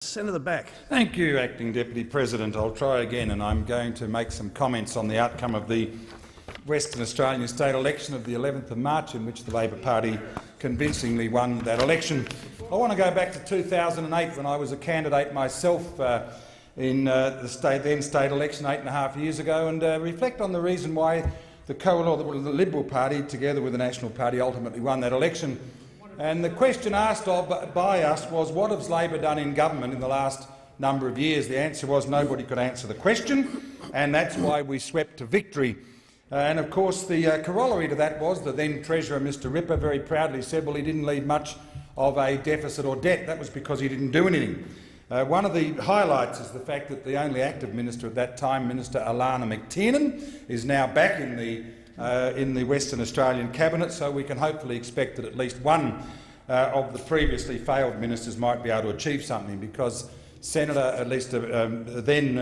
Senator Back. Thank you, Acting Deputy President. I'll try again, and I'm going to make some comments on the outcome of the Western Australian state election of the 11th of March, in which the Labor Party convincingly won that election. I want to go back to 2008, when I was a candidate myself in the then state election 8.5 years ago, and reflect on the reason why the Liberal Party, together with the National Party, ultimately won that election. And the question asked by us was, what has Labor done in government in the last number of years? The answer was nobody could answer the question, and that's why we swept to victory. And of course the corollary to that was the then Treasurer, Mr Ripper, very proudly said, well, he didn't leave much of a deficit or debt. That was because he didn't do anything. One of the highlights is the fact that the only active minister at that time, Minister Alana McTiernan, is now back in the Western Australian Cabinet, so we can hopefully expect that at least one of the previously failed ministers might be able to achieve something, because Senator, at least then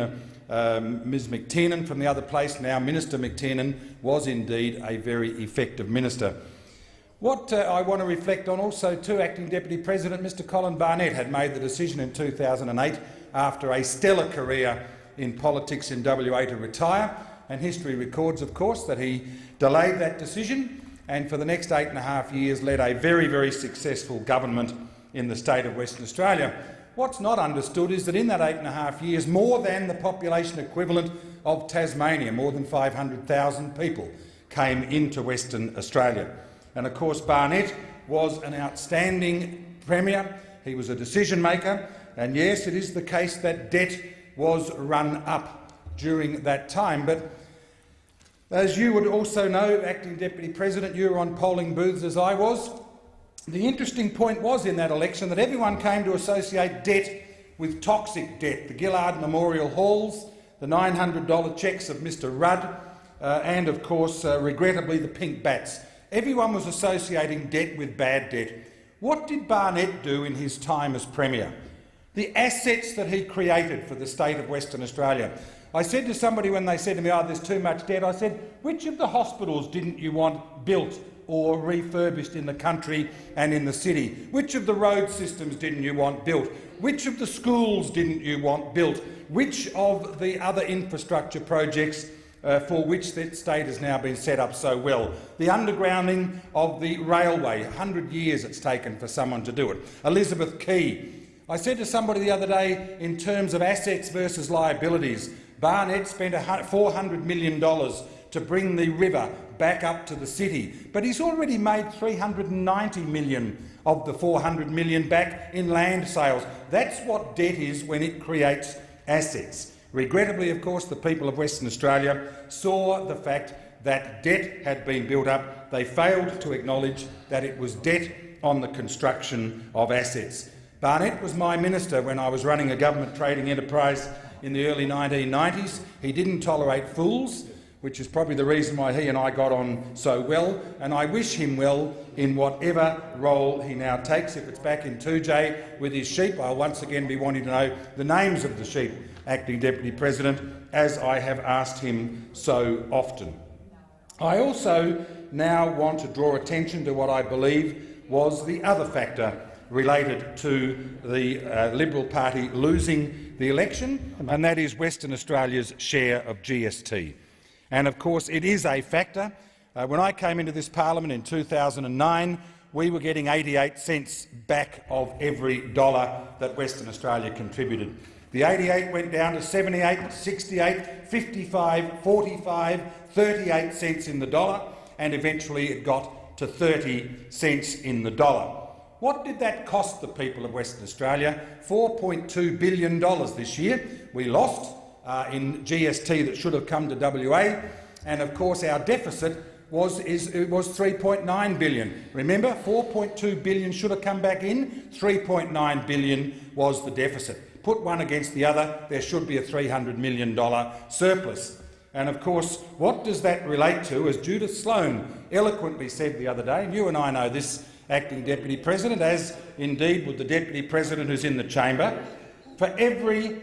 Ms McTiernan from the other place, now Minister McTiernan, was indeed a very effective minister. What I want to reflect on also too, Acting Deputy President, Mr Colin Barnett had made the decision in 2008, after a stellar career in politics in WA, to retire, and history records, of course, that he delayed that decision and for the next 8.5 years led a very, very successful government in the state of Western Australia. What's not understood is that in that 8.5 years, more than the population equivalent of Tasmania, more than 500,000 people, came into Western Australia. And of course Barnett was an outstanding Premier. He was a decision maker, and yes, it is the case that debt was run up during that time. But as you would also know, Acting Deputy President, you were on polling booths as I was. The interesting point was in that election that everyone came to associate debt with toxic debt. The Gillard Memorial Halls, the $900 cheques of Mr Rudd, and of course, regrettably, the pink bats. Everyone was associating debt with bad debt. What did Barnett do in his time as Premier? The assets that he created for the state of Western Australia. I said to somebody when they said to me, oh, there's too much debt, I said, which of the hospitals didn't you want built or refurbished in the country and in the city? Which of the road systems didn't you want built? Which of the schools didn't you want built? Which of the other infrastructure projects for which that state has now been set up so well? The undergrounding of the railway, 100 years it's taken for someone to do it. Elizabeth Quay. I said to somebody the other day, in terms of assets versus liabilities, Barnett spent $400 million to bring the river back up to the city, but he's already made $390 million of the $400 million back in land sales. That's what debt is when it creates assets. Regrettably, of course, the people of Western Australia saw the fact that debt had been built up. They failed to acknowledge that it was debt on the construction of assets. Barnett was my minister when I was running a government trading enterprise in the early 1990s. He didn't tolerate fools, which is probably the reason why he and I got on so well, and I wish him well in whatever role he now takes. If it's back in 2J with his sheep, I'll once again be wanting to know the names of the sheep, Acting Deputy President, as I have asked him so often. I also now want to draw attention to what I believe was the other factor related to the Liberal Party losing the election, and that is Western Australia's share of GST. And of course it is a factor. When I came into this parliament in 2009, we were getting 88 cents back of every dollar that Western Australia contributed. The 88 went down to 78, 68, 55, 45, 38 cents in the dollar, and eventually it got to 30 cents in the dollar. What did that cost the people of Western Australia? $4.2 billion this year. We lost in GST that should have come to WA, and of course our deficit was $3.9 billion. Remember, $4.2 billion should have come back in, $3.9 billion was the deficit. Put one against the other, there should be a $300 million surplus. And of course, what does that relate to? As Judith Sloan eloquently said the other day, and you and I know this, Acting Deputy President, as indeed would the Deputy President who's in the chamber, for every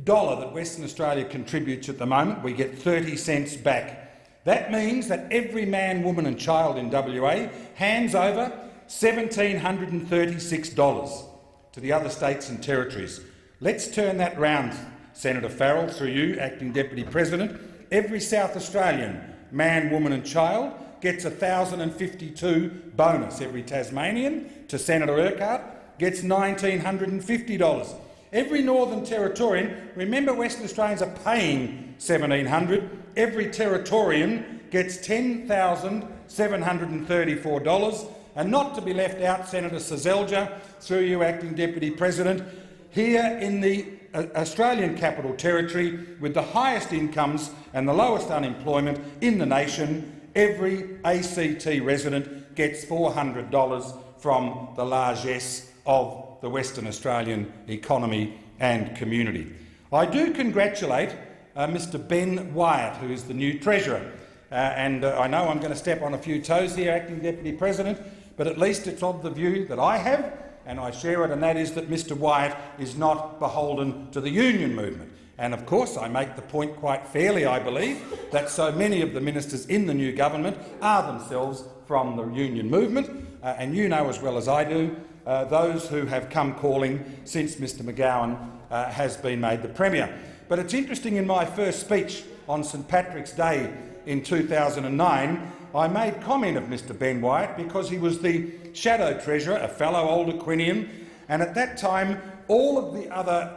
dollar that Western Australia contributes at the moment, we get 30 cents back. That means that every man, woman and child in WA hands over $1,736. to the other states and territories. Let's turn that round, Senator Farrell, through you, Acting Deputy President. Every South Australian, man, woman and child, gets a $1,052 bonus. Every Tasmanian, to Senator Urquhart, gets $1,950. Every Northern Territorian, remember Western Australians are paying $1,700, every Territorian gets $10,734. And not to be left out, Senator Seselja, through you, Acting Deputy President, here in the Australian Capital Territory, with the highest incomes and the lowest unemployment in the nation, every ACT resident gets $400 from the largesse of the Western Australian economy and community. I do congratulate Mr Ben Wyatt, who is the new Treasurer. I know I'm going to step on a few toes here, Acting Deputy President, but at least it's of the view that I have, and I share it, and that is that Mr Wyatt is not beholden to the union movement. And of course I make the point quite fairly, I believe, that so many of the ministers in the new government are themselves from the union movement, and you know as well as I do those who have come calling since Mr McGowan has been made the Premier. But it's interesting, in my first speech on St Patrick's Day in 2009, I made comment of Mr Ben Wyatt because he was the Shadow Treasurer, a fellow Old Aquinian, and at that time all of the other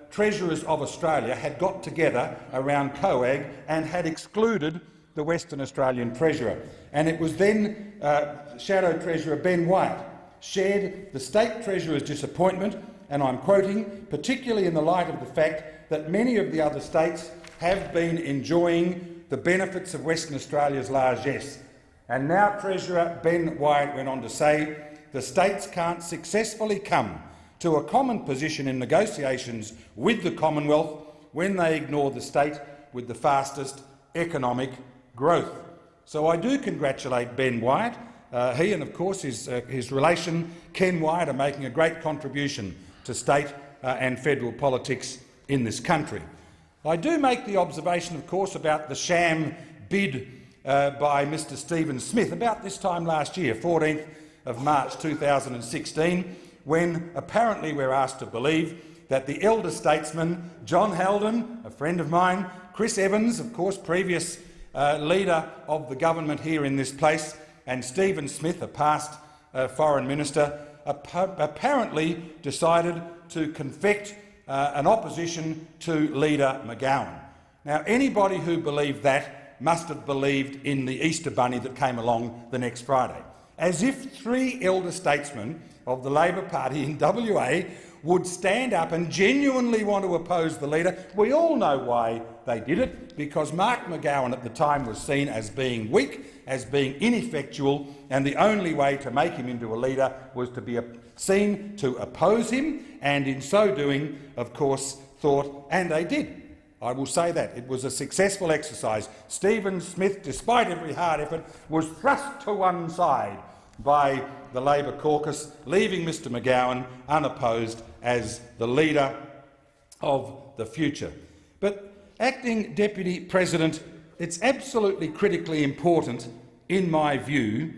Treasurers of Australia had got together around COAG and had excluded the Western Australian Treasurer. And it was then Shadow Treasurer Ben Wyatt shared the State Treasurer's disappointment, and I'm quoting, particularly in the light of the fact that many of the other states have been enjoying the benefits of Western Australia's largesse. And now Treasurer Ben Wyatt went on to say, the states can't successfully come to a common position in negotiations with the Commonwealth when they ignore the state with the fastest economic growth. So I do congratulate Ben Wyatt. He and, of course, his relation, Ken Wyatt, are making a great contribution to state and federal politics in this country. I do make the observation, of course, about the sham bid by Mr Stephen Smith about this time last year, 14th of March 2016, when apparently we're asked to believe that the elder statesman John Haldon, a friend of mine, Chris Evans, of course, previous leader of the government here in this place, and Stephen Smith, a past foreign minister, apparently decided to confect an opposition to Leader McGowan. Now, anybody who believed that must have believed in the Easter Bunny that came along the next Friday. As if three elder statesmen of the Labor Party in WA would stand up and genuinely want to oppose the leader. We all know why they did it, because Mark McGowan at the time was seen as being weak, as being ineffectual, and the only way to make him into a leader was to be seen to oppose him, and in so doing, of course, thought, and they did. I will say that. It was a successful exercise. Stephen Smith, despite every hard effort, was thrust to one side by the Labor caucus, leaving Mr McGowan unopposed as the leader of the future. But, Acting Deputy President, it's absolutely critically important, in my view,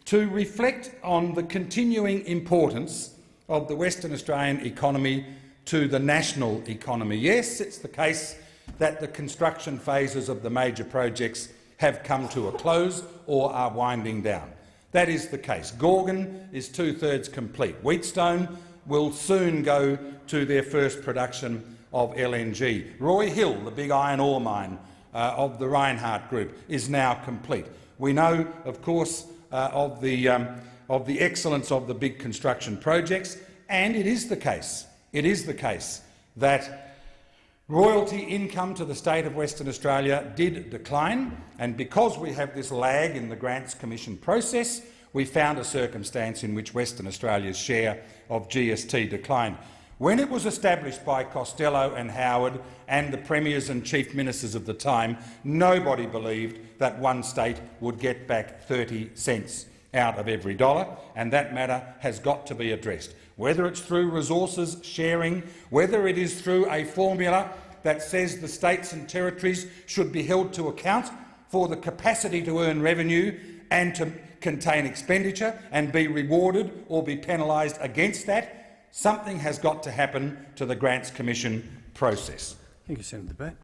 to reflect on the continuing importance of the Western Australian economy to the national economy. Yes, it's the case that the construction phases of the major projects have come to a close or are winding down. That is the case. Gorgon is 2/3 complete. Wheatstone will soon go to their first production of LNG. Roy Hill, the big iron ore mine of the Reinhardt Group, is now complete. We know, of course, of the excellence of the big construction projects, and it is the case that royalty income to the state of Western Australia did decline, and because we have this lag in the Grants Commission process, we found a circumstance in which Western Australia's share of GST declined. When it was established by Costello and Howard and the premiers and chief ministers of the time, nobody believed that one state would get back 30 cents out of every dollar, and that matter has got to be addressed. Whether it's through resources sharing, whether it is through a formula that says the states and territories should be held to account for the capacity to earn revenue and to contain expenditure and be rewarded or be penalised against that, Something has got to happen to the Grants Commission process. Thank you, Senator Batt.